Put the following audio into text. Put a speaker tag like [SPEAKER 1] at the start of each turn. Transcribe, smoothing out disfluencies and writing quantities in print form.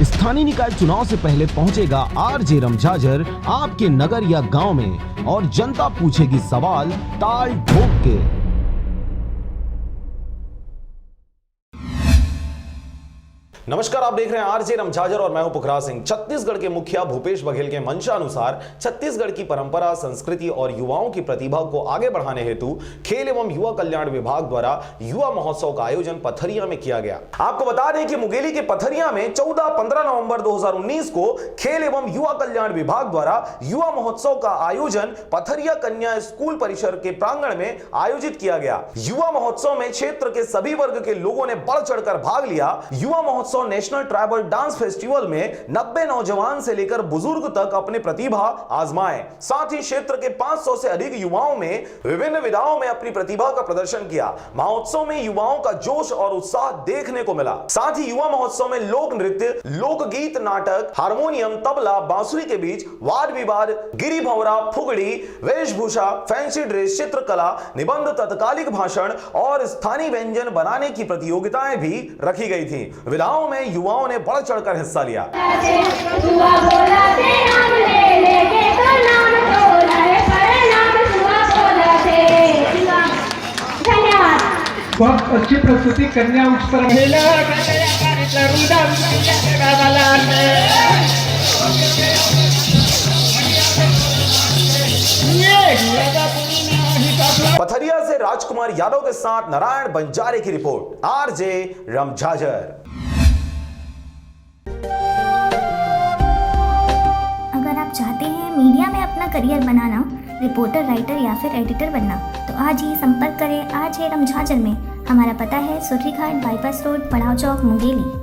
[SPEAKER 1] स्थानीय निकाय चुनाव से पहले पहुंचेगा आरजे रमझाझर आपके नगर या गांव में और जनता पूछेगी सवाल ताल ठोक के। नमस्कार, आप देख रहे हैं आरजे रमझाझर और मैं हूं पुखराज सिंह। छत्तीसगढ़ के मुखिया भूपेश बघेल के मंशा अनुसार छत्तीसगढ़ की परंपरा, संस्कृति और युवाओं की प्रतिभा को आगे बढ़ाने हेतु खेल एवं युवा कल्याण विभाग द्वारा युवा महोत्सव का आयोजन पथरिया में किया गया। आपको बता दें कि मुंगेली के पथरिया में 14-15 नवंबर 2019 को खेल एवं युवा कल्याण विभाग द्वारा युवा महोत्सव का आयोजन पथरिया कन्या स्कूल परिसर के प्रांगण में आयोजित किया गया। युवा महोत्सव में क्षेत्र के सभी वर्ग के लोगों ने बढ़ चढ़कर भाग लिया। युवा महोत्सव नेशनल ट्राइबल डांस फेस्टिवल में 90 नौजवान से लेकर बुजुर्ग तक अपनी प्रतिभा आजमाए। साथ ही क्षेत्र के 500 से अधिक युवाओं में विभिन्न विधाओं में अपनी प्रतिभा का प्रदर्शन किया। महोत्सव में युवाओं का जोश और उत्साह देखने को मिला। साथ ही युवा महोत्सव में लोक नृत्य, लोकगीत, नाटक, हारमोनियम, तबला, बांसुरी के बीच वाद विवाद, गिरी भंवरा, फुगड़ी, वेशभूषा, फैंसी ड्रेस, चित्रकला, निबंध, तत्कालिक भाषण और स्थानीय व्यंजन बनाने की प्रतियोगिताएं भी रखी गई थी। विधाओं में युवाओं ने बढ़ चढ़कर हिस्सा लिया।
[SPEAKER 2] बहुत अच्छी प्रस्तुति कन्या उत्सव महिला
[SPEAKER 1] पथरिया से राजकुमार यादव के साथ नारायण बंजारे की रिपोर्ट, आरजे रमझाझर।
[SPEAKER 3] अगर आप चाहते हैं मीडिया में अपना करियर बनाना, रिपोर्टर, राइटर या फिर एडिटर बनना, तो आज ही संपर्क करें आरजे रमझाझर में। हमारा पता है सुर्रीघाट बाईपास रोड, पड़ाव चौक, मुंगेली।